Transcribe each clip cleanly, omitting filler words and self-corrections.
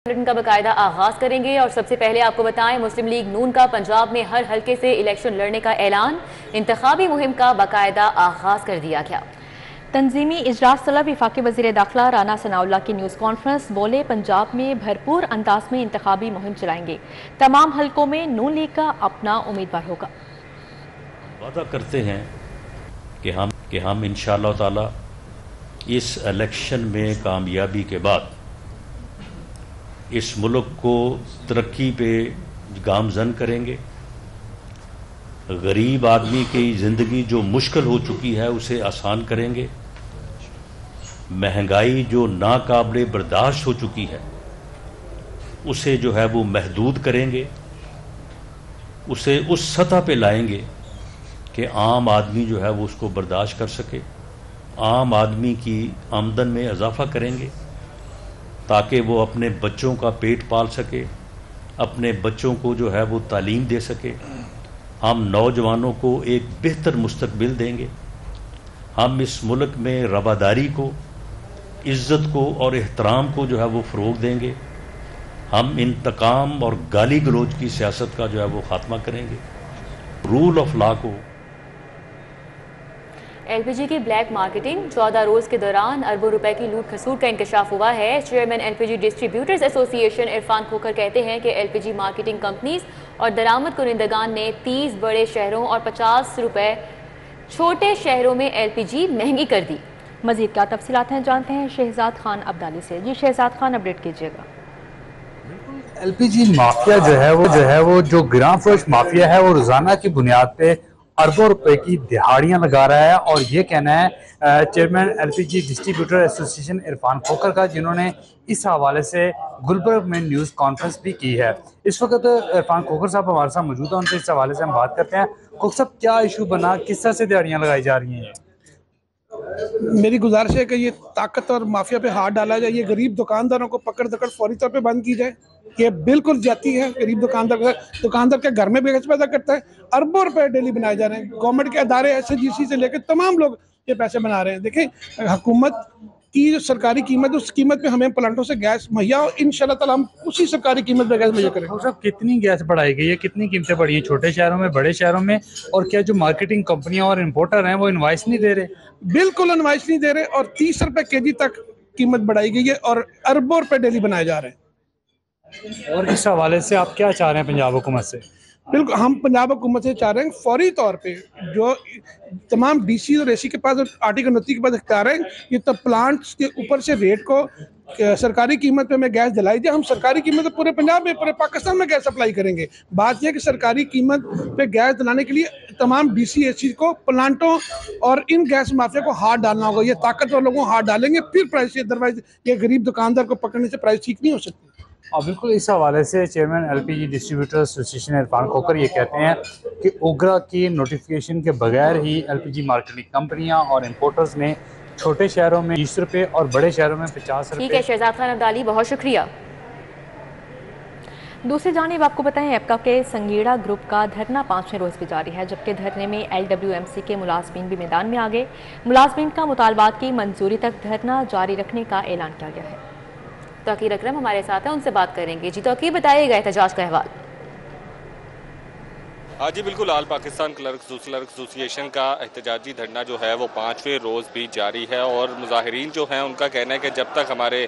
Bulletin का बाकायदा आगाज करेंगे और सबसे पहले आपको बताएं, मुस्लिम लीग नून का पंजाब में हर हल्के से इलेक्शन लड़ने का ऐलान। इंतखाबी मुहिम का बाकायदा आगाज कर दिया गया। तंजीमी इजलास तलब वफाकी वज़ीर दाखिला राना सनाउल्लाह की न्यूज़ कॉन्फ्रेंस। बोले, पंजाब में भरपूर अंदाज में इंतखाबी मुहिम चलाएंगे। तमाम हल्कों में नून लीग का अपना उम्मीदवार होगा। वादा करते हैं कि हम इंशाअल्लाह ताला इस इलेक्शन में कामयाबी के बाद इस मुल्क को तरक्की पे गामजन करेंगे। गरीब आदमी की ज़िंदगी जो मुश्किल हो चुकी है उसे आसान करेंगे। महंगाई जो नाकाबिले बर्दाश्त हो चुकी है उसे जो है वो महदूद करेंगे। उसे उस सतह पे लाएंगे कि आम आदमी जो है वो उसको बर्दाश्त कर सके। आम आदमी की आमदन में इजाफा करेंगे ताकि वो अपने बच्चों का पेट पाल सके, अपने बच्चों को जो है वो तालीम दे सके। हम नौजवानों को एक बेहतर मुस्तकबिल देंगे। हम इस मुल्क में रवादारी को, इज़्ज़त को और एहतराम को जो है वो फ़रोग़ देंगे। हम इंतकाम और गाली गलोच की सियासत का जो है वो ख़ात्मा करेंगे। रूल ऑफ लॉ को। एलपीजी की ब्लैक मार्केटिंग 14 रोज के दौरान अरबों रुपए की लूट खसूट का इंकशाफ हुआ है। Chairman LPG distributors association Irfan Khokhar कहते हैं कि एलपीजी मार्केटिंग कंपनीज और दरामद कुनिंदगान ने 30 बड़े शहरों और 50 रुपए छोटे शहरों में एलपीजी महंगी कर दी। मजीद क्या तफसीलात हैं, जानते हैं शहजाद खान अब्दाली से। जी शहजाद खान, अपडेट कीजिएगा। एलपीजी माफिया जो है वो जो ग्राम फरोश माफिया है वो रोजाना की बुनियाद पे अरबों रुपए की दिहाड़ियां लगा रहा है। और ये कहना है chairman LPG distributor association Irfan Khokhar का, जिन्होंने इस हवाले से गुलबर्ग में न्यूज़ कॉन्फ्रेंस भी की है। इस वक्त इरफान खोखर साहब हमारे साथ मौजूद है, उनसे इस हवाले से हम बात करते हैं। खोखर साहब, क्या इशू बना, किस तरह से दिहाड़ियां लगाई जा रही हैं? मेरी गुजारिश है कि ये ताकत और माफिया पे हाथ डाला जाए। ये गरीब दुकानदारों को पकड़ दकड़ फौरी तौर पे बंद की जाए। ये बिल्कुल जाती है। गरीब दुकानदार के घर में बेच पैदा करता है। अरबों रुपए डेली बनाए जा रहे हैं। गवर्नमेंट के अदारे एसएजीसी से लेकर तमाम लोग ये पैसे बना रहे हैं। देखें, हुकूमत की जो सरकारी कीमत, उस कीमत पे हमें प्लांटों से गैस मुहैया हो, इंशाल्लाह ताला हम उसी सरकारी कीमत पे गैस मुहैया करेंगे। साहब, कितनी गैस बढ़ाई गई है, कितनी कीमतें बढ़ी हैं छोटे शहरों में, बड़े शहरों में? और क्या जो मार्केटिंग कंपनियां और इंपोर्टर हैं वो इनवाइस नहीं दे रहे? बिल्कुल इनवाइस नहीं दे रहे और 30 रुपए केजी तक कीमत बढ़ाई गई है और अरबों रुपए डेली बनाए जा रहे हैं। और इस हवाले से आप क्या चाह रहे हैं पंजाब हुकूमत से? बिल्कुल, हम पंजाब हुकूमत से चाह रहे हैं फौरी तौर पे जो तमाम डीसी और एसी के पास आर्टिकल 29 के पास इख्तियार है, ये तब प्लांट्स के ऊपर से रेट को सरकारी कीमत पे हमें गैस दिलाई जाए। हम सरकारी कीमत पे पूरे पंजाब में, पूरे पाकिस्तान में गैस सप्लाई करेंगे। बात यह है कि सरकारी कीमत पे गैस दिलाने के लिए तमाम डीसी एसी को प्लांटों और इन गैस माफिया को हाथ डालना होगा। ये ताकतवर लोगों को हाथ डालेंगे फिर प्राइस, अदरवाइज ये गरीब दुकानदार को पकड़ने से प्राइस ठीक नहीं हो सकती। और बिल्कुल इस हवाले से chairman LPG distributor association Irfan Khokhar ये कहते हैं कि ओगरा की नोटिफिकेशन के बगैर ही एलपीजी मार्केटिंग कंपनियां और इंपोर्टर्स ने छोटे शहरों में 20 रुपये और बड़े शहरों में 50 रुपये। ठीक है शहजाद खान अब्दाली, बहुत शुक्रिया। दूसरी जानिब आपको बताएं, एप्का के संगीड़ा ग्रुप का धरना 5वें रोज भी जारी है, जबकि धरने में LWMC के मुलाजमीन भी मैदान में आ गए। मुलाजमीन का मुतालबात की मंजूरी तक धरना जारी रखने का ऐलान किया गया है। तौकीर अकरम हमारे साथ है, उनसे बात करेंगे। जी तौकीर, बताइएगा एहतजाज का अहवाल। हाँ जी बिल्कुल, आल पाकिस्तान क्लर्क्स एसोसिएशन का एहतजाजी धरना जो है वो 5वें रोज़ भी जारी है। और मुजाहिरीन जो हैं उनका कहना है कि जब तक हमारे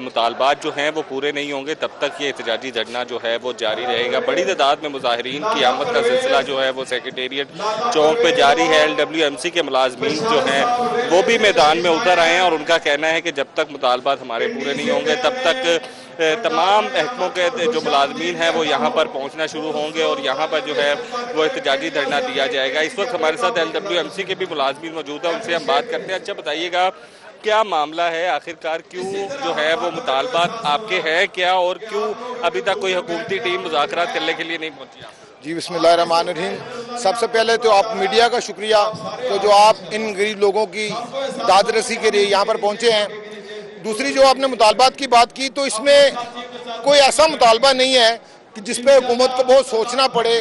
मुतालबात जो हैं वो पूरे नहीं होंगे तब तक ये एहतजाजी धरना जो है वो जारी रहेगा। बड़ी तादाद में मुजाहिरीन की आमद का सिलसिला जो है वो सेक्रेटेरिएट चौक पे जारी है। LWMC के मुलाजमीन जो हैं वो भी मैदान में उतर आए हैं और उनका कहना है कि जब तक मुतालबात हमारे पूरे नहीं होंगे तब तक तमाम महकमों के जो मुलाजमीन हैं वो यहाँ पर पहुँचना शुरू होंगे और यहाँ पर जो है वो एहतजाजी धरना दिया जाएगा। इस वक्त हमारे साथ LWMC के भी मुलाजमीन मौजूद हैं, उनसे हम बात करते हैं। अच्छा बताइएगा, क्या मामला है आखिरकार, क्यों जो है वो मुतालबात आपके हैं क्या, और क्यों अभी तक कोई हुकूमती टीम मुज़ाकरात करने के लिए नहीं पहुँची? जी बिस्मिल्लाहिर्रहमानिर्रहीम। सबसे पहले तो आप मीडिया का शुक्रिया, तो जो आप इन गरीब लोगों की दादरसी के लिए यहाँ पर पहुँचे हैं। दूसरी जो आपने मुतालबात की बात की, तो इसमें कोई ऐसा मुतालबा नहीं है कि जिस पे हुकूमत को बहुत सोचना पड़े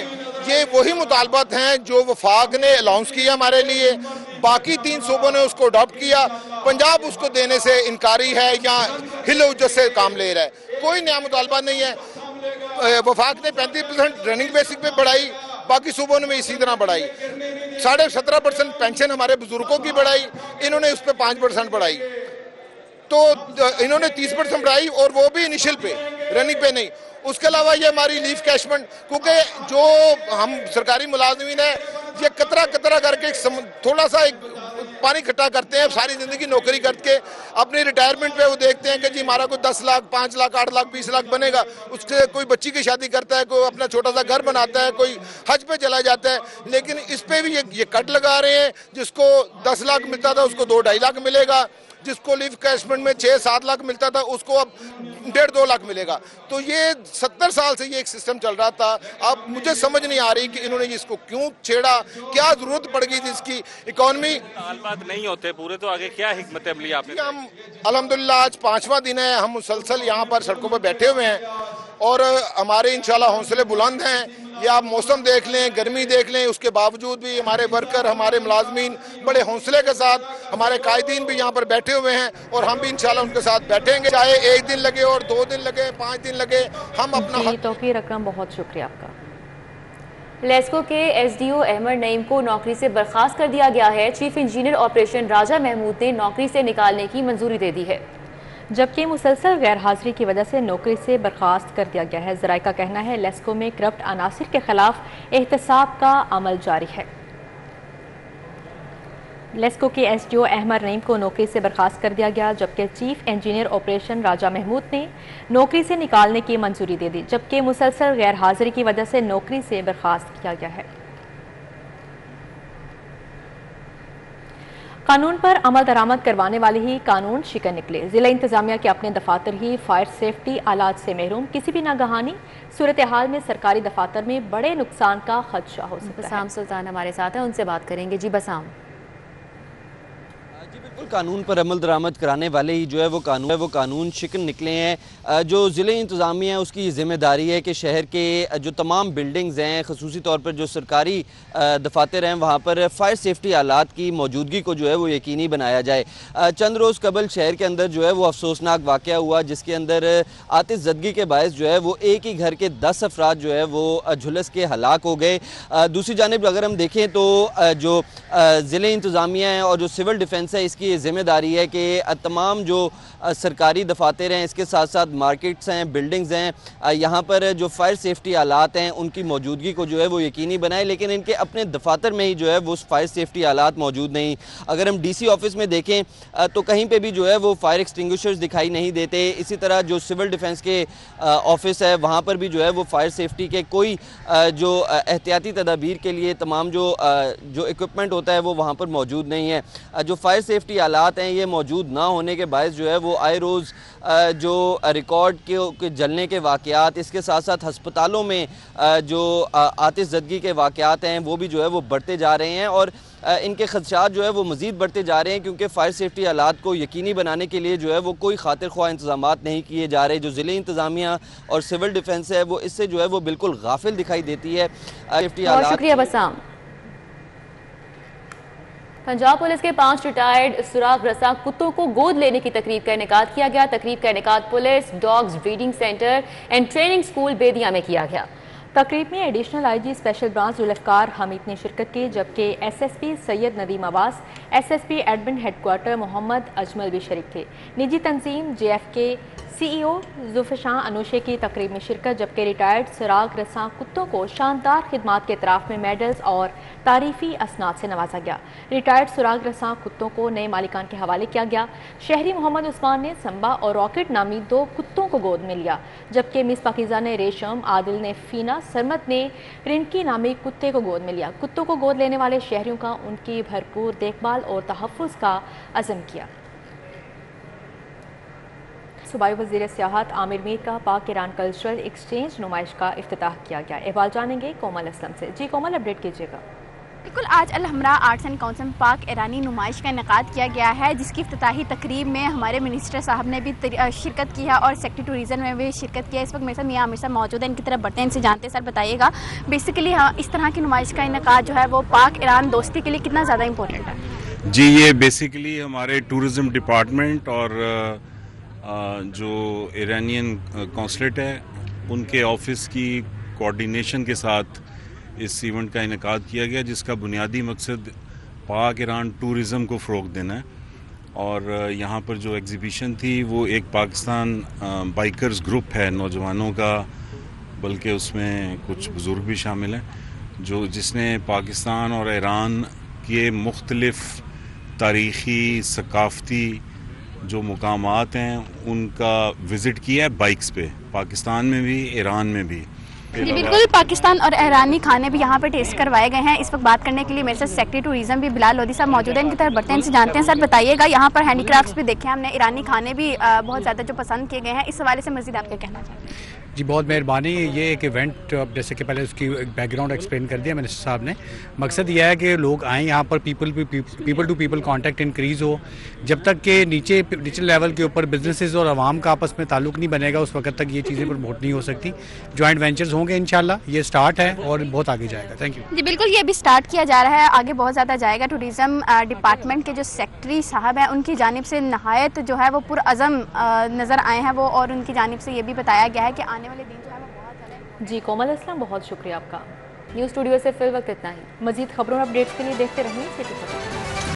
ये वही मुतालबात हैं जो वफाक ने अलाउंस किया हमारे लिए, बाकी 3 सूबों ने उसको अडॉप्ट किया। पंजाब उसको देने से इनकारी है या हिल-उज्जत से काम ले रहा है, कोई नया मुतालबा नहीं है। वफाक ने 35% रनिंग बेसिक पे बढ़ाई, बाकी सूबों ने भी इसी तरह बढ़ाई। 17.5% पेंशन हमारे बुजुर्गों की बढ़ाई, इन्होंने उस पर 5% बढ़ाई। तो इन्होंने 30% बढ़ाई और वो भी इनिशियल पे, रनिंग पे नहीं। उसके अलावा ये हमारी लीव कैशमेंट, क्योंकि जो हम सरकारी मुलाजमीन है ये कतरा कतरा करके थोड़ा सा एक पानी इकट्ठा करते हैं, सारी ज़िंदगी नौकरी करके अपनी रिटायरमेंट पे वो देखते हैं कि जी हमारा कोई 10 लाख 5 लाख 8 लाख 20 लाख बनेगा, उससे कोई बच्ची की शादी करता है, कोई अपना छोटा सा घर बनाता है, कोई हज पे चला जाता है। लेकिन इस पे भी ये कट लगा रहे हैं, जिसको 10 लाख मिलता था उसको 2-2.5 लाख मिलेगा, जिसको लीव कैशमेंट में 6-7 लाख मिलता था उसको अब 1.5-2 लाख मिलेगा। तो ये 70 साल से ये एक सिस्टम चल रहा था। अब मुझे समझ नहीं आ रही कि इन्होंने इसको क्यों छेड़ा, क्या जरूरत पड़ गई थी इसकी। इकोनॉमी बात नहीं होते पूरे, तो आगे क्या हिकमत अमली आपने? हम अल्हम्दुलिल्लाह आज 5वां दिन है, हम मुसलसल यहाँ पर सड़कों पर बैठे हुए हैं और हमारे इंशाल्लाह हौसले बुलंद हैं। ये आप मौसम देख लें, गर्मी देख लें, उसके बावजूद भी हमारे वर्कर, हमारे मुलाजमीन बड़े हौसले के साथ, हमारे कायदीन भी यहाँ पर बैठे हुए हैं और हम भी इंशाल्लाह उनके साथ बैठेंगे, चाहे 1 दिन लगे और 2 दिन लगे, 5 दिन लगे, हम अपना तौकीर अकरम, बहुत शुक्रिया आपका। लेस्को के एसडीओ अहमद नईम को नौकरी से बर्खास्त कर दिया गया है। चीफ इंजीनियर ऑपरेशन राजा महमूद ने नौकरी से निकालने की मंजूरी दे दी है, जबकि मुसलसल गैर हाजिरी की वजह से नौकरी से बर्खास्त कर दिया गया है। ज़राए का कहना है लेस्को में करप्ट अनासिर के खिलाफ एहतसाब का अमल जारी है। लेस्को के एसडीओ अहमद नईम को नौकरी से बर्खास्त कर दिया गया, जबकि चीफ इंजीनियर ऑपरेशन राजा महमूद ने नौकरी से निकालने की मंजूरी दे दी, जबकि मुसलसल गैर हाजिरी की वजह से नौकरी से बर्खास्त किया गया है। कानून पर अमल दरामद करवाने वाले ही कानून शिकन निकले। जिला इंतजामिया के अपने दफातर ही फायर सेफ्टी आलात से महरूम। किसी भी नागहानी सूरत हाल में सरकारी दफातर में बड़े नुकसान का खदशा हो सकता है। बसाम सुल्तान हमारे साथ हैं, उनसे बात करेंगे। जी बसाम। बिल्कुल, कानून पर अमल दरामद कराने वाले ही जो है वो कानून शिकन निकले हैं। जो ज़िले इंतज़ामिया है उसकी ज़िम्मेदारी है कि शहर के जो तमाम बिल्डिंग्स हैं, ख़ुसूसी तौर पर जो सरकारी दफातर हैं, वहाँ पर फायर सेफ्टी आलात की मौजूदगी को जो है वो यकीनी बनाया जाए। चंद रोज़ कबल शहर के अंदर जो है वो अफसोसनाक वाक़या हुआ, जिसके अंदर आतिशज़दगी के बायस जो है वो एक ही घर के 10 अफराद जो है वो झुलस के हलाक हो गए। दूसरी जानिब अगर हम देखें तो जो ज़िले इंतज़ामिया है और जो सिविल डिफेंस है, इसकी ज़िम्मेदारी है कि तमाम जो सरकारी दफातर हैं, इसके साथ साथ मार्केट्स हैं, बिल्डिंग्स हैं, यहाँ पर जो फायर सेफ्टी आलात हैं उनकी मौजूदगी को जो है वो यकीनी बनाए। लेकिन इनके अपने दफातर में ही जो है वो फायर सेफ्टी आलात मौजूद नहीं। अगर हम डीसी ऑफिस में देखें तो कहीं पे भी जो है वो फायर एक्सटिंग्विशर्स दिखाई नहीं देते। इसी तरह जो सिविल डिफेंस के ऑफिस है, वहाँ पर भी जो है वो फायर सेफ्टी के कोई जो एहतियाती तदाबीर के लिए तमाम जो इक्विपमेंट होता है वो वहाँ पर मौजूद नहीं है। जो फायर सेफ्टी आलात हैं ये मौजूद ना होने के बायस जो है वो आए रोज़ जो रिकॉर्ड के जलने के वाक़यात, इसके साथ साथ हस्पतालों में जो आतिशज़दगी के वाक़यात हैं वो भी जो है वो बढ़ते जा रहे हैं और इनके खदशात जो है वो मज़ीद बढ़ते जा रहे हैं, क्योंकि फायर सेफ्टी आलात को यकीनी बनाने के लिए जो है वो कोई खातिर ख्वाह इंतज़ामात नहीं किए जा रहे। जो ज़िले इंतज़ामिया और सिविल डिफेंस है वो इससे जो है वो बिल्कुल गाफिल दिखाई देती है सेफ्टी आलात। शुक्रिया बसाम। पंजाब पुलिस के 5 रिटायर्ड सुराग रसा कुत्तों को गोद लेने की तकरीब का इनेकाद किया गया। तकरीब का इनेकाद police dogs breeding centre and training school Bedian में किया गया। तकरीब में additional IG special branch Zulfiqar Hameed ने शिरकत की, जबकि SSP Syed Nadeem Abbas, SSP admin headquarter Mohammad Ajmal भी शरीक थे। निजी तंजीम जेएफके सीईओ जुल्फ़े शाह अनोशे की तकरीब में शिरकत, जबकि रिटायर्ड सुराग रसा कुत्तों को शानदार खिदमात के इतराफ़ में मेडल्स और तारीफ़ी असनाद से नवाजा गया। रिटायर्ड सुराग रसा कुत्तों को नए मालिकान के हवाले किया गया। शहरी मोहम्मद उस्मान ने संबा और रॉकेट नामी 2 कुत्तों को गोद में लिया, जबकि मिस पाकिज़ा ने रेशम, आदिल ने फीना, सरमत ने रिंकी नामी कुत्ते को गोद में लिया। कुत्तों को गोद लेने वाले शहरियों का उनकी भरपूर देखभाल और तहफ़्फ़ुज़ का अज़म किया। सूबाई वज़ीर सियाहत आमिर मीर का पाक ईरान कल्चरल एक्सचेंज नुमाइश का इफ्तिताह किया गया। अहवाल जानेंगे कोमल असलम से। जी कोमल, अपडेट कीजिएगा। बिल्कुल, आज अल-हमरा आर्ट्स एंड काउंसिल पाक ईरानी नुमाइश का इनेकाद किया गया है, जिसकी इफ्तिताही तकरीब में हमारे मिनिस्टर साहब ने भी शिरकत की है और सेक्रेटरी टूरिज़म में भी शिरकत किया है। इस वक्त मेरे साथ मियां आमिर साहब मौजूद है, इनकी तरफ बढ़ते हैं, इनसे जानते हैं। सर बताइएगा, बेसिकली इस तरह की नुमाइश का इनेकाद जो है वो पाक ईरान दोस्ती के लिए कितना ज़्यादा इंपॉर्टेंट है? जी, ये बेसिकली हमारे टूरिज़म डिपार्टमेंट और जो ईरानियन कौंसलेट है उनके ऑफिस की कोऑर्डिनेशन के साथ इस इवेंट का इनेकाद किया गया, जिसका बुनियादी मकसद पाक ईरान टूरिज़म को फ़रोग़ देना है। और यहाँ पर जो एग्ज़िबिशन थी वो एक पाकिस्तान बाइकर्स ग्रुप है नौजवानों का, बल्कि उसमें कुछ बुज़ुर्ग भी शामिल हैं, जिसने पाकिस्तान और ईरान के मुख्तलिफ़ तारीख़ी सकाफ़ती जो मुकामात हैं उनका विज़िट किया है बाइक्स पे, पाकिस्तान में भी ईरान में भी। जी बिल्कुल, पाकिस्तान और ईरानी खाने भी यहाँ पर टेस्ट करवाए गए हैं। इस वक्त बात करने के लिए मेरे साथ सेक्रेटरी टूरिज़म भी बिलाल लोधी साहब मौजूद हैं, इनकी तरफ बढ़ते हैं, इनसे जानते हैं। सर बताइएगा, यहाँ पर हैंडीक्राफ्ट्स भी देखे हमने, ईरानी खाने भी बहुत ज़्यादा जो पसंद किए गए हैं, इस हवाले से मज़ीद आप क्या कहना चाहते हैं? जी बहुत मेहरबानी। ये एक इवेंट, जैसे कि पहले उसकी बैकग्राउंड एक्सप्लेन कर दिया मिनिस्टर साहब ने। मकसद यह है कि लोग आएँ यहाँ पर, people to people contact increase हो। जब तक कि नीचे लेवल के ऊपर बिजनेसेस और आवाम का आपस में ताल्लुक नहीं बनेगा, उस वक्त तक ये चीज़ें प्रमोट नहीं हो सकती। जॉइंट वेंचर्स होंगे इंशाल्लाह, ये स्टार्ट है और बहुत आगे जाएगा। Thank you. जी बिल्कुल, ये अभी स्टार्ट किया जा रहा है, आगे बहुत ज़्यादा जाएगा। टूरिज़म डिपार्टमेंट के जो सेक्रेटरी साहब हैं उनकी जानिब से नहायत जो है वो पुरअज़म नज़र आए हैं वो, और उनकी जानिब से ये भी बताया गया है कि आने वाले दिन जो है वो बहुत ज़्यादा। जी कोमल असलम, बहुत शुक्रिया आपका। न्यूज़ स्टूडियो से फिल वक्त इतना ही। मज़ीद खबरों और अपडेट्स के लिए देखते रहिए सिटी।